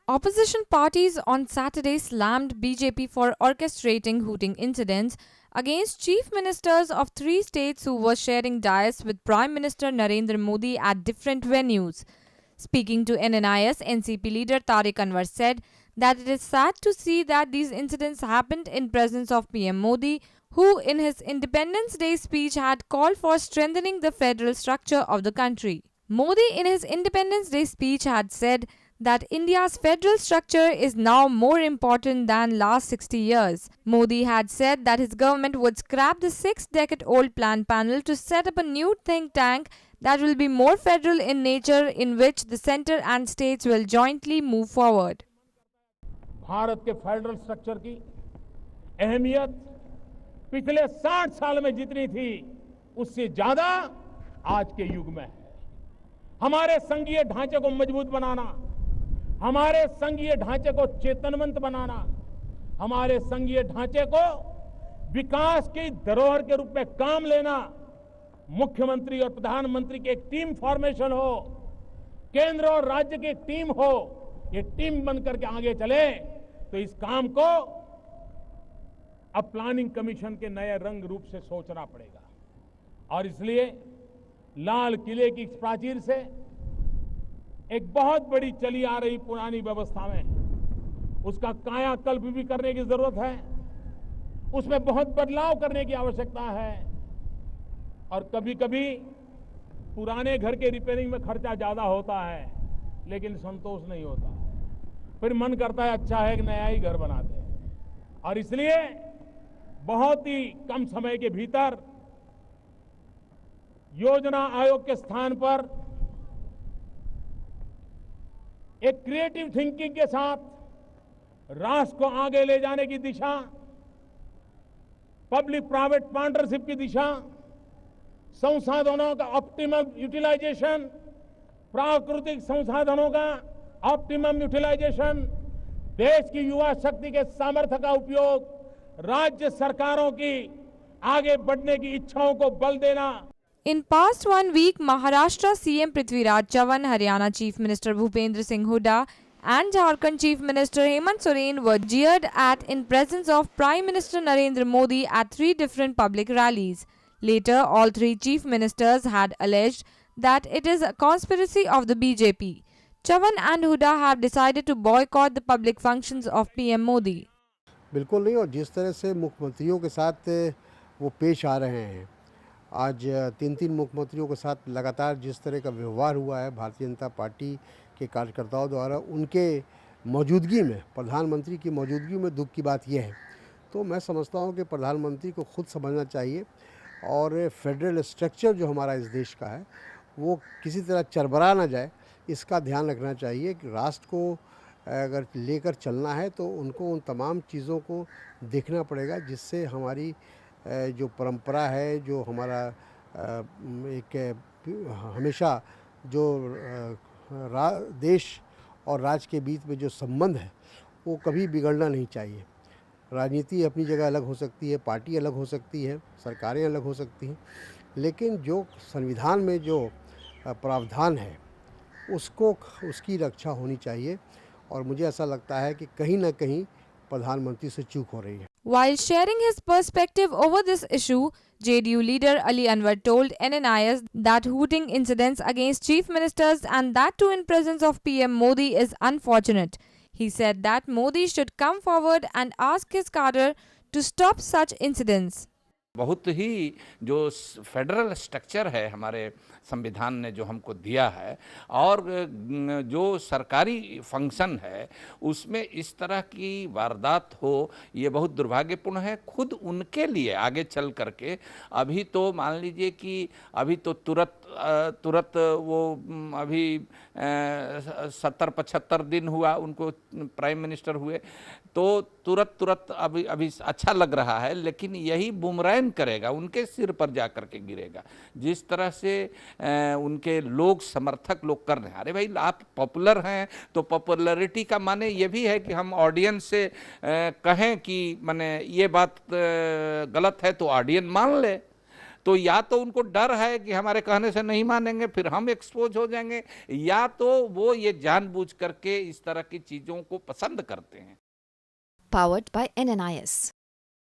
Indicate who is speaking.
Speaker 1: Opposition parties on Saturday slammed BJP for orchestrating hooting incidents against chief ministers of three states who were sharing dais with Prime Minister Narendra Modi at different venues. Speaking to NNIS, NCP leader Tariq Anwar said that it is sad to see that these incidents happened in presence of PM Modi, who in his Independence Day speech had called for strengthening the federal structure of the country. Modi in his Independence Day speech had said that India's federal structure is now more important than last 60 years. Modi had said that his government would scrap the 6-decade-old plan panel to set up a new think tank that will be more federal in nature, in which the center and states will jointly move forward.
Speaker 2: Bharat के federal structure की अहमियत पिछले 60 साल में जितनी थी उससे ज्यादा आज के युग में है। हमारे संघीय ढांचे को मजबूत बनाना, हमारे संघीय ढांचे को चेतनवंत बनाना, हमारे संघीय ढांचे को विकास की धरोहर के रूप में काम लेना, मुख्यमंत्री और प्रधानमंत्री की एक टीम फॉर्मेशन हो, केंद्र और राज्य की एक टीम हो, ये टीम बनकर के आगे चले तो इस काम को अब प्लानिंग कमीशन के नए रंग रूप से सोचना पड़ेगा। और इसलिए लाल किले की प्राचीर से एक बहुत बड़ी चली आ रही पुरानी व्यवस्था में उसका कायाकल्प भी करने की जरूरत है, उसमें बहुत बदलाव करने की आवश्यकता है। और कभी कभी पुराने घर के रिपेयरिंग में खर्चा ज्यादा होता है लेकिन संतोष नहीं होता, फिर मन करता है अच्छा है कि नया ही घर बनाते हैं। और इसलिए बहुत ही कम समय के भीतर योजना आयोग के स्थान पर एक क्रिएटिव थिंकिंग के साथ राष्ट्र को आगे ले जाने की दिशा, पब्लिक प्राइवेट पार्टनरशिप की दिशा, संसाधनों का ऑप्टिमम यूटिलाइजेशन, प्राकृतिक संसाधनों का ऑप्टिमम यूटिलाइजेशन, देश की युवा शक्ति के सामर्थ्य का उपयोग, राज्य सरकारों की आगे बढ़ने की इच्छाओं को बल देना।
Speaker 1: In past 1 week, Maharashtra CM Prithviraj Chavan, Haryana Chief Minister Bhupendra Singh Hooda and Jharkhand Chief Minister Hemant Soren were jeered at in presence of Prime Minister Narendra Modi at 3 different public rallies. Later, all 3 chief ministers had alleged that it is a conspiracy of the BJP. Chavan and Hooda have decided to boycott the public functions of PM Modi.
Speaker 3: बिल्कुल नहीं। और जिस तरह से मुख्यमंत्रियों के साथ वो पेश आ रहे हैं, आज 3 मुख्यमंत्रियों के साथ लगातार जिस तरह का व्यवहार हुआ है भारतीय जनता पार्टी के कार्यकर्ताओं द्वारा, उनके मौजूदगी में, प्रधानमंत्री की मौजूदगी में दुख की बात यह है। तो मैं समझता हूँ कि प्रधानमंत्री को खुद समझना चाहिए और फेडरल स्ट्रक्चर जो हमारा इस देश का है वो किसी तरह चरबरा ना जाए, इसका ध्यान रखना चाहिए कि राष्ट्र को अगर लेकर चलना है तो उनको उन तमाम चीज़ों को देखना पड़ेगा जिससे हमारी जो परंपरा है, जो हमारा एक हमेशा जो देश और राज्य के बीच में जो संबंध है वो कभी बिगड़ना नहीं चाहिए। राजनीति अपनी जगह अलग हो सकती है, पार्टी अलग हो सकती है, सरकारें अलग हो सकती हैं, लेकिन जो संविधान में जो प्रावधान है उसकी रक्षा होनी चाहिए। और मुझे ऐसा लगता है कि कहीं ना कहीं प्रधानमंत्री से चूक हो रही है।
Speaker 1: While sharing his perspective over this issue, JDU leader Ali Anwar told NNIS that hooting incidents against chief ministers and that too in presence of PM Modi is unfortunate. He said that Modi should come forward and ask his cadre to stop such incidents.
Speaker 4: बहुत ही जो federal structure है हमारे संविधान ने जो हमको दिया है और जो सरकारी फंक्शन है उसमें इस तरह की वारदात हो, ये बहुत दुर्भाग्यपूर्ण है। खुद उनके लिए आगे चल करके अभी तो मान लीजिए कि अभी तो तुरंत वो अभी 70-75 दिन हुआ उनको प्राइम मिनिस्टर हुए, तो तुरंत अभी अच्छा लग रहा है, लेकिन यही बुमरैंग करेगा, उनके सिर पर जा करके गिरेगा। जिस तरह से उनके लोग समर्थक लोग कर रहे हैं, अरे भाई आप पॉपुलर हैं तो पॉपुलैरिटी का माने ये भी है कि हम ऑडियंस से कहें कि माने ये बात गलत है तो ऑडियंस मान ले। तो या तो उनको डर है कि हमारे कहने से नहीं मानेंगे फिर हम एक्सपोज हो जाएंगे, या तो वो ये जानबूझ करके इस तरह की चीजों को पसंद करते हैं।
Speaker 5: Powered by NNIS.